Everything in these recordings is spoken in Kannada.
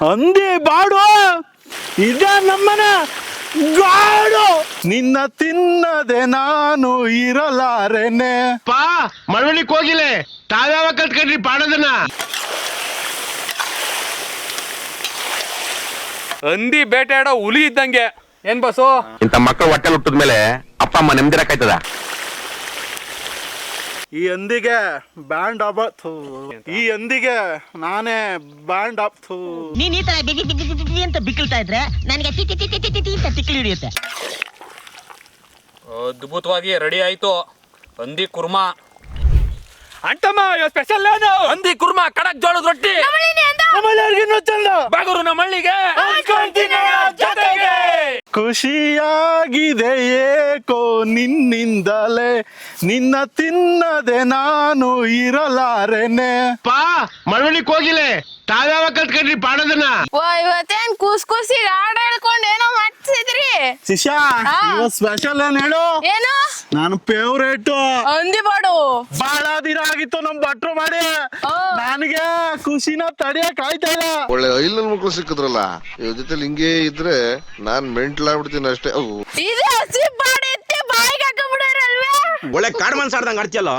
ಹಂದಿ ಬಾಡು ಇದ ನಮ್ಮನ ಗಾಡು ನಿನ್ನ ತಿನ್ನದೆ ನಾನು ಇರಲಾರೆನೆ. ಪಾ ಮಳವಳ್ಳಿಕ್ ಹೋಗಿಲೆ ತಾವ್ಯಾವ ಕಲ್ತ್ಕೊಂಡ್ರಿ ಪಾಡೋದನ್ನ. ಹಂದಿ ಬೇಟೆಯಾಡೋ ಹುಲಿ ಇದ್ದಂಗೆ ಏನ್ ಬಸ್ಸು. ಇಂತ ಮಕ್ಕಳು ಹೊಟ್ಟೆ ಹುಟ್ಟಿದ ಮೇಲೆ ಅಪ್ಪ ಅಮ್ಮ ನೆಮ್ಮದಿರಕ್ಕಾಯ್ತದ. ಈ ಹಂದಿಗೆ ಬ್ಯಾಂಡ್ ಆಬತ್ತು, ಈ ಹಂದಿಗೆ ನಾನೇ ಬ್ಯಾಂಡ್ ಆಪ್ತು. ನೀನ್ ಈ ತರ ಬಿಗಿ ಅಂತ ಬಿಕ್ಕಳ್ತಾ ಇದ್ರೆ ನನಗೆ ತಿಕ್ಕಲಿ ಹಿಡಿಯುತ್ತೆ. ಅದ್ಭುತವಾಗಿ ರೆಡಿ ಆಯ್ತು ಹಂದಿ ಕುರ್ಮಾ. ಅಂಟಮ್ಮ ಸ್ಪೆಷಲ್ ಏನು? ಹಂದಿ ಕುರ್ಮಾ, ಕಡಕ್ ಜೋಳದ ರೊಟ್ಟಿ, ಬಾಗೂರು ನಮ್ಮ ಹಳ್ಳಿಗೆ ಖುಷಿಯಾಗಿದೆ ಏಕೋ ನಿನ್ನಿಂದಲೇ, ನಿನ್ನ ತಿನ್ನದೆ ನಾನು ಇರಲಾರೆನೆ. ಪಾ ಮಳವಳ್ಳಿಕ್ ಹೋಗಿಲೆ ತಾವ್ಯಾವ ಕಲ್ತ್ಕೊಂಡ್ರಿ ಪಾಡೋದನ್ನ. ಇವತ್ತೇನ್ ಕೂಸಿ ಹಾಡ್ ಹೇಳ್ಕೊಂಡ್ ಏನೋ ಮಾಡ್ತಿದ್ರಿ ಶಿಷ್ಯ, ಇವತ್ತು ಸ್ಪೆಷಲ್ ಏನ್ ಹೇಳು? ಏನು ನಾನು ಫೇವ್ರೇಟ್ ಹಂದಿ ಬಾಡು. ಬಹಳ ದಿನ ಆಗಿತ್ತು ನಮ್ ಭಟ್ರು ಮಾಡಿ. ನನಗೆ ಖುಷಿನ ತಡಿಯಕ್ ಆಯ್ತಾ ಇಲ್ಲ. ಒಳ್ಳೆ ಐಲನ್ ಮಕ್ಳು ಸಿಕ್ಕಿದ್ರಲ್ಲ, ಇವ್ರ ಜೊತೆ ಹಿಂಗೆ ಇದ್ರೆ ನಾನ್ ಮೆಂಟ್ಲಾಗ್ಬಿಡ್ತೀನಿ ಅಷ್ಟೇ. ಇದು ಹಸಿ ಬಾಡಿ ಎತ್ತಿ ಬಾಯಿಗೆ ಹಾಕೊಂಡ್ಬಿಡೋರಲ್ವೇ? ಒಳ್ಳೆ ಕಾಡು ಮನ್ಸಾಡ್ದಂಗ ಆಡ್ತಿಯಲ್ಲ.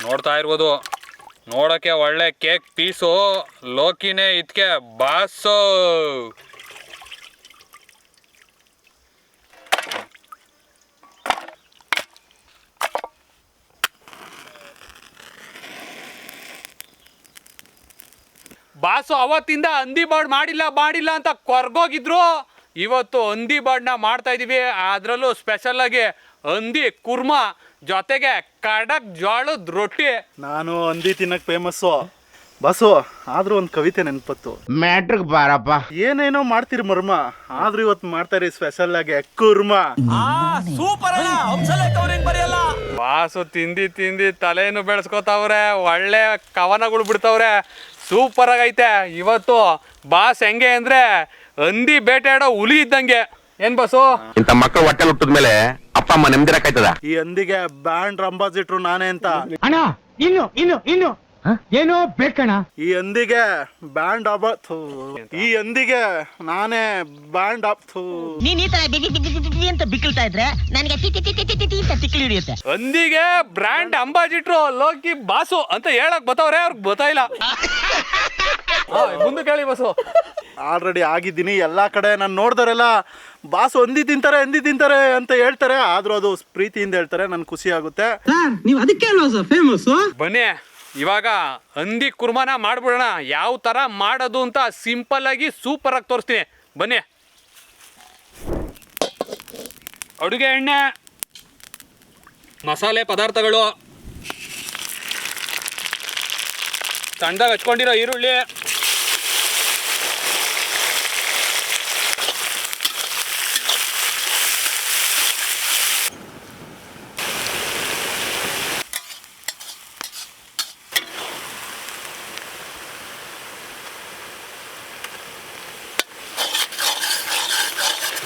ನೋಡ್ತಾ ಇರ್ಬೋದು, ನೋಡಕ್ಕೆ ಒಳ್ಳೆ ಕೇಕ್ ಪೀಸು. ಲೋಕಿನೇ ಇದಕ್ಕೆ ಬಾಸು. ಬಾಸು ಅವತ್ತಿಂದ ಹಂದಿ ಬಾಡ್ ಮಾಡಿಲ್ಲ ಅಂತ ಕೊರ್ಗೋಗಿದ್ರು. ಇವತ್ತು ಹಂದಿ ಬಾಡ್ನ ಮಾಡ್ತಾ ಇದೀವಿ. ಅದರಲ್ಲೂ ಸ್ಪೆಷಲ್ ಆಗಿ ಹಂದಿ ಕುರ್ಮಾ ಜೊತೆಗೆ ಕಡಕ್ ಜೋಳದ ರೊಟ್ಟಿ. ನಾನು ಹಂದಿ ತಿನ್ನಕ್ ಫೇಮಸ್ಸು ಬಸ್ಸು. ಆದ್ರೂ ಒಂದ್ ಕವಿತೆ ನೆನ್ಪತ್ತು. ಮ್ಯಾಟ್ರಿಕ್ ಬಾರಪ್ಪ. ಏನೇನೋ ಮಾಡ್ತೀರಿ ಮರ್ಮ, ಆದ್ರೂ ಇವತ್ತು ಮಾಡ್ತಾರಿ ಸ್ಪೆಷಲ್ ಆಗಿ ಕುರ್ಮಾ. ಬಾಸು ತಿಂದಿ ತಲೆಯನ್ನು ಬೆಳೆಸ್ಕೊತಾವ್ರೆ, ಒಳ್ಳೆ ಕವನಗಳು ಬಿಡ್ತಾವ್ರೆ. ಸೂಪರ್ ಆಗೈತೆ ಇವತ್ತು. ಬಾಸ್ ಹೆಂಗೆ ಅಂದ್ರೆ ಹಂದಿ ಬೇಟೆಯಾಡೋ ಹುಲಿ ಇದ್ದಂಗೆ ಏನ್ ಬಸ್ಸು. ಇಂತ ಮಕ್ಕಳು ಹೊಟ್ಟೆ ಹುಟ್ಟಿದ ಮೇಲೆ ಅಪ್ಪ ಅಮ್ಮ ನೆಮ್ಮದಿರಕ್ಕಾಯ್ತದ. ಈ ಹಂದಿಗೆ ಬ್ಯಾಂಡ್ ಅಂಬಾಸಿಟ್ರು ನಾನೇ ಅಂತ. ಅಣ್ಣ ಇನ್ನು ಏನೋ ಬೇಕಣ್ಣ. ಈ ಹಂದಿಗೆ ಬ್ಯಾಂಡ್ ಆಬತ್ತು, ಈ ಹಂದಿಗೆ ನಾನೇ ಬ್ಯಾಂಡ್ ಆಪ್ತು. ನೀನ್ ಈ ತರ ಬಿಗಿ ಅಂತ ಬಿಕ್ಕಳ್ತಾ ಇದ್ರೆ ನನಗೆ ತಿಕ್ಕಲಿ ಹಿಡಿಯುತ್ತೆ. ಹಂದಿಗೆ ಬ್ರ್ಯಾಂಡ್ ಅಂಬಾಸಿಟ್ರು ಲೋಕಿ ಬಾಸು ಅಂತ ಹೇಳಕ್ ಬತ್ತವ್ರೆ, ಅವ್ರಿಗೆ ಗೊತ್ತಾಯಿಲ್ಲ. ಮುಂದೆ ಕೇಳಿ ಬಸ್ಸು. ಆಲ್ರೆಡಿ ಆಗಿದ್ದೀನಿ ಎಲ್ಲಾ ಕಡೆ. ನಾನು ನೋಡ್ದವರೆಲ್ಲ ಬಾಸು ಹಂದಿ ತಿಂತಾರೆ ಅಂತ ಹೇಳ್ತಾರೆ. ಆದ್ರೂ ಅದು ಪ್ರೀತಿಯಿಂದ ಹೇಳ್ತಾರೆ, ನನ್ ಖುಷಿ ಆಗುತ್ತೆ. ನೀವು ಅದಕ್ಕೆ ಅಲ್ವಾ ಸರ್ ಫೇಮಸ್? ಬನ್ನಿ ಇವಾಗ ಹಂದಿ ಕುರ್ಮಾನ ಮಾಡ್ಬಿಡೋಣ. ಯಾವ ತರ ಮಾಡೋದು ಅಂತ ಸಿಂಪಲ್ ಆಗಿ ಸೂಪರ್ ಆಗಿ ತೋರಿಸ್ತೀನಿ ಬನ್ನಿ. ಅಡುಗೆ ಎಣ್ಣೆ, ಮಸಾಲೆ ಪದಾರ್ಥಗಳು, ಸಣ್ಣದಾಗಿ ಹಚ್ಕೊಂಡಿರೋ ಈರುಳ್ಳಿ,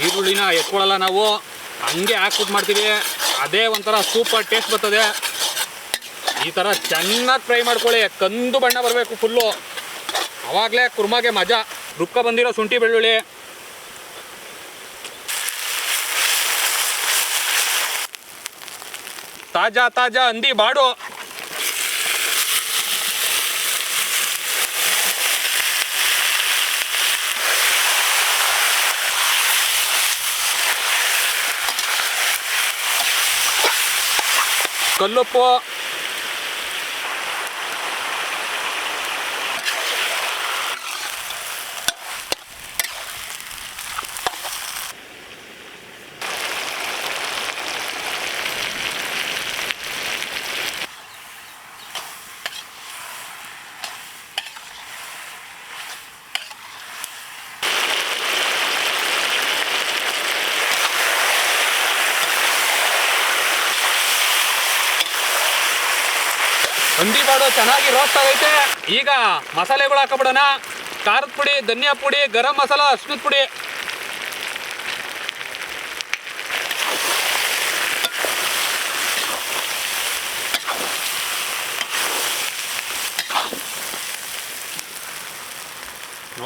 ಈರುಳ್ಳಿನ ಎತ್ಕೊಳ್ಳಲ್ಲ ನಾವು, ಹಂಗೆ ಹಾಕ್ಬಿಟ್ಟು ಮಾಡ್ತೀವಿ. ಅದೇ ಒಂಥರ ಸೂಪರ್ ಟೇಸ್ಟ್ ಬರ್ತದೆ. ಈ ಥರ ಚೆನ್ನಾಗಿ ಫ್ರೈ ಮಾಡ್ಕೊಳ್ಳಿ, ಕಂದು ಬಣ್ಣ ಬರಬೇಕು ಫುಲ್ಲು, ಅವಾಗಲೇ ಕುರ್ಮಾಗೆ ಮಜಾ. ರುಕ್ಕ ಬಂದಿರೋ ಶುಂಠಿ ಬೆಳ್ಳುಳ್ಳಿ, ತಾಜಾ ಹಂದಿ ಬಾಡು, ಕಲ್ಲುಪ್ಪು, ಹಂದಿ ಬಾಡು ಚೆನ್ನಾಗಿ ರೋಸ್ಟ್ ಆಗೈತೆ. ಈಗ ಮಸಾಲೆಗಳು ಹಾಕಬಿಡೋಣ. ಖಾರದ ಪುಡಿ, ಧನಿಯಾ ಪುಡಿ, ಗರಂ ಮಸಾಲ, ಅರ್ಶಿನದ ಪುಡಿ.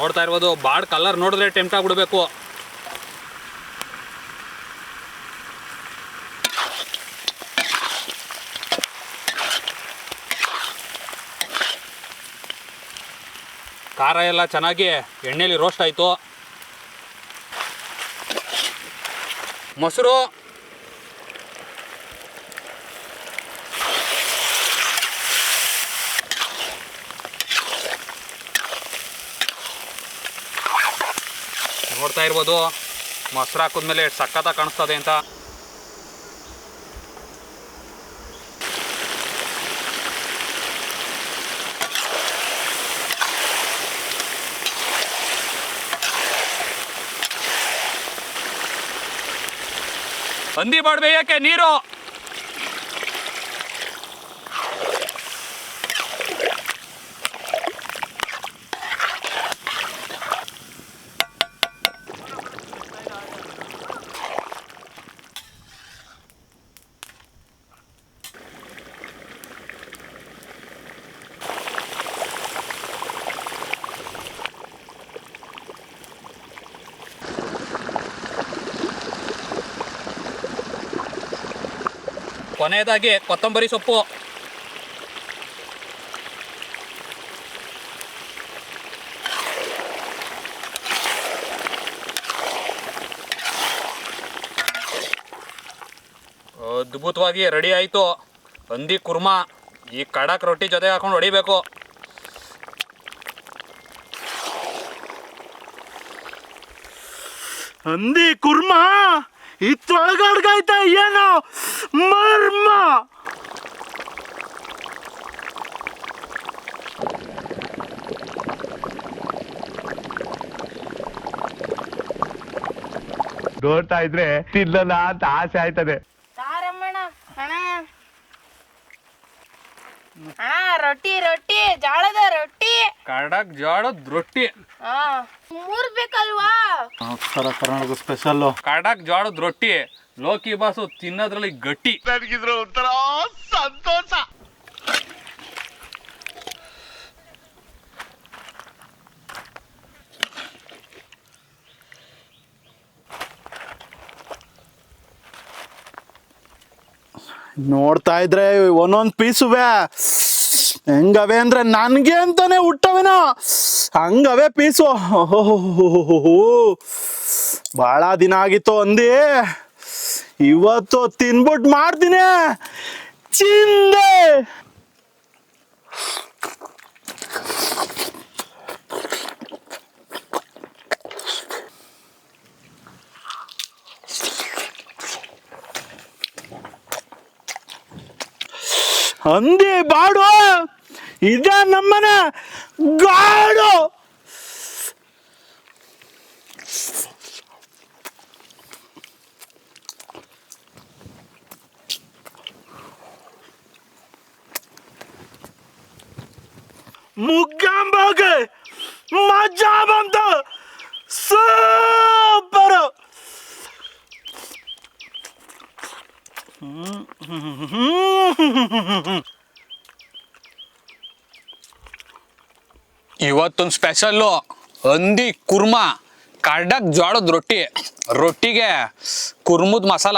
ನೋಡ್ತಾ ಇರ್ಬೋದು, ಬಾಡ್ ಕಲರ್ ನೋಡಿದ್ರೆ ಟೆಂಪ್ಟ್ ಆಗ್ಬಿಡ್ಬೇಕು. ಖಾರ ಎಲ್ಲ ಚೆನ್ನಾಗಿ ಎಣ್ಣೆಲಿ ರೋಸ್ಟ್ ಆಯಿತು. ಮೊಸರು, ನೋಡ್ತಾ ಇರ್ಬೋದು ಮೊಸರು ಹಾಕಿದ್ಮೇಲೆ ಸಖತ್ತಾಗಿ ಕಾಣಿಸ್ತದೆ ಅಂತ. ಹಂದಿ ಬಾಡ್ ಬೇಯಕ್ಕೆ ನೀರು. ಕೊನೆಯದಾಗಿ ಕೊತ್ತಂಬರಿ ಸೊಪ್ಪು. ಅದ್ಭುತವಾಗಿ ರೆಡಿ ಆಯಿತು ಹಂದಿ ಕುರ್ಮಾ. ಈ ಕಡಕ್ ರೊಟ್ಟಿ ಜೊತೆ ಹಾಕೊಂಡು ಹೊಡಿಬೇಕು. ಹಂದಿ ಕುರ್ಮಾ ಇತ್ತೊಳಗಡ್ಗೈತೆ ಏನೋ ಮರ್ಮ. ನೋಡ್ತಾ ಇದ್ರೆ ತಿನ್ನಲ್ಲ ಅಂತ ಆಸೆ ಆಯ್ತದೆ. ಸಾರಮ್ಮಣ್ಣ, ಅಣ್ಣ ಅಣ್ಣ, ರೊಟ್ಟಿ ರೊಟ್ಟಿ, ಜೋಳದ ರೊಟ್ಟಿ. ಕಡಕ್ ಜೋಳದ ರೊಟ್ಟಿ. ಹಾ, ಬೇಕಲ್ವಾ? ಕರ್ನಾಟಕ ಸ್ಪೆಷಲ್ಲು ಕಡಕ್ ಜೋಳದ ರೊಟ್ಟಿ. ಲೋಕಿ ಬಾಸು ತಿನ್ನೋದ್ರಲ್ಲಿ ಗಟ್ಟಿ. ನನಗಿದ್ರು ಒಂಥರ ಸಂತೋಷ. ನೋಡ್ತಾ ಇದ್ರೆ ಒಂದೊಂದು ಪೀಸುವೆ ಹೆಂಗವೆ ಅಂದ್ರೆ ನನ್ಗೆ ಅಂತಾನೆ ಹುಟ್ಟವೇನೋ ಹಂಗವೆ ಪೀಸು. ಬಹಳ ದಿನ ಆಗಿತ್ತು ಹಂದಿ, ಇವತ್ತು ತಿನ್ಬಿಟ್ಟು ಮಾಡ್ತೀನಿ ಚಿಂದೆ. ಹಂದಿ ಬಾಡು ಇದೇ ನಮ್ಮನೆ ಗಾಡು. ಮುಗ್ಗಂಬಾಗ ಮಜಾ ಬಂತು, ಸೂಪರ್. ಇವತ್ತೊಂದು ಸ್ಪೆಷಲ್ಲು ಹಂದಿ ಕುರ್ಮಾ, ಕಡಕ್ ಜೋಳದ ರೊಟ್ಟಿ. ರೊಟ್ಟಿಗೆ ಕುರ್ಮದ ಮಸಾಲ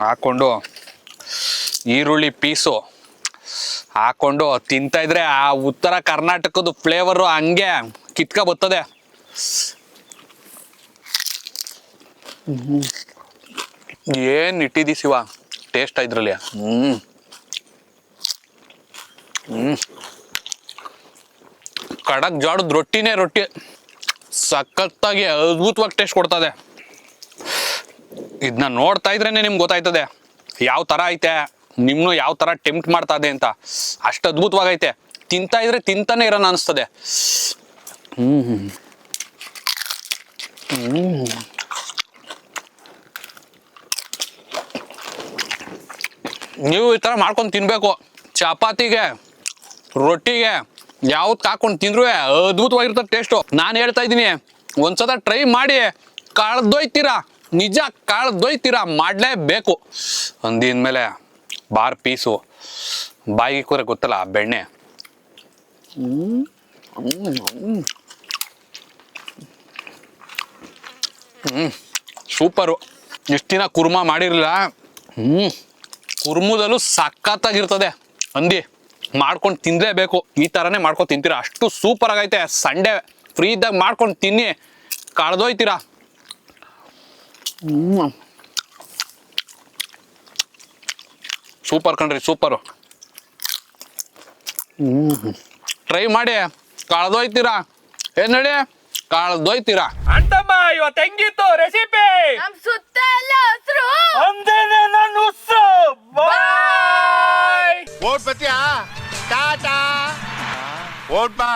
ಹಾಕೊಂಡು ಈರುಳ್ಳಿ ಪೀಸು ಹಾಕೊಂಡು ತಿಂತಾ ಇದ್ರೆ ಆ ಉತ್ತರ ಕರ್ನಾಟಕದ ಫ್ಲೇವರು ಹಂಗೆ ಕಿತ್ಕ ಬರ್ತದೆ. ಏನ್ ಇಟ್ಟಿದಿ ಶಿವ ಟೇಸ್ಟ್ ಇದ್ರಲ್ಲಿ. ಕಡಕ್ ಜೋಳದ ರೊಟ್ಟಿನೇ ರೊಟ್ಟಿ, ಸಖತ್ತಾಗಿ ಅದ್ಭುತವಾಗಿ ಟೇಸ್ಟ್ ಕೊಡ್ತದೆ. ಇದನ್ನ ನೋಡ್ತಾ ಇದ್ರೇನೆ ನಿಮ್ಗೆ ಗೊತ್ತಾಯ್ತದೆ ಯಾವ ಥರ ಐತೆ, ನಿಮ್ನು ಯಾವ ಥರ ಟೆಂಪ್ಟ್ ಮಾಡ್ತಾ ಇದೆ ಅಂತ. ಅಷ್ಟು ಅದ್ಭುತವಾಗೈತೆ, ತಿಂತಾ ಇದ್ರೆ ತಿಂತಾನೆ ಇರೋಣ ಅನಿಸ್ತದೆ. ನೀವು ಈ ಥರ ಮಾಡ್ಕೊಂಡು ತಿನ್ಬೇಕು. ಚಪಾತಿಗೆ ರೊಟ್ಟಿಗೆ ಯಾವ್ದು ಹಾಕೊಂಡು ತಿಂದ್ರು ಅದ್ಭುತವಾಗಿರ್ತದೆ ಟೇಸ್ಟು. ನಾನು ಹೇಳ್ತಾ ಇದ್ದೀನಿ, ಒಂದ್ಸಲ ಟ್ರೈ ಮಾಡಿ, ಕಳ್ದೊಯ್ತೀರಾ, ನಿಜ ಕಳ್ದೊಯ್ತೀರಾ, ಮಾಡಲೇಬೇಕು. ಅಂದಿದ್ಮೇಲೆ ಬಾರ್ ಪೀಸು ಬಾಯಿಗೆ ಕೂರೆ ಗೊತ್ತಲ್ಲ ಬೆಣ್ಣೆ. ಸೂಪರು. ಇಷ್ಟು ದಿನ ಕುರ್ಮಾ ಮಾಡಿರಲಿಲ್ಲ. ಕುರ್ಮದಲ್ಲೂ ಸಖತ್ತಾಗಿರ್ತದೆ. ಅಂದಿ ಮಾಡ್ಕೊಂಡು ತಿನ್ನಲೇಬೇಕು. ಈ ಥರನೇ ಮಾಡ್ಕೊಂಡು ತಿಂತೀರಾ, ಅಷ್ಟು ಸೂಪರ್ ಆಗೈತೆ. ಸಂಡೇ ಫ್ರೀ ಇದ್ದಾಗ ಮಾಡ್ಕೊಂಡು ತಿನ್ನಿ, ಕಳ್ದೊಯ್ತೀರಾ. ಸೂಪರ್ ಕಣ್ರಿ, ಸೂಪರು. ಟ್ರೈ ಮಾಡಿ, ಕಳ್ದೊಯ್ತೀರಾ. ಏನ್ ಹೇಳಿ, ಕಳ್ದೊಯ್ತೀರಾ. ಅಂತಮ್ಮ ಇವತ್ತು ಹೆಂಗಿತ್ತು ರೆಸಿಪಿ? ನಮ್ ಸುತ್ತ ಎಲ್ಲ ಹಸ್ರು. ಒಂದೇನೆ ನನ್ನ ಉಸ್ಸು. ಓಟ್ ಬತ್ತೀಯಾ? ಟಾಟಾ ಓಟ್ ಬಾ.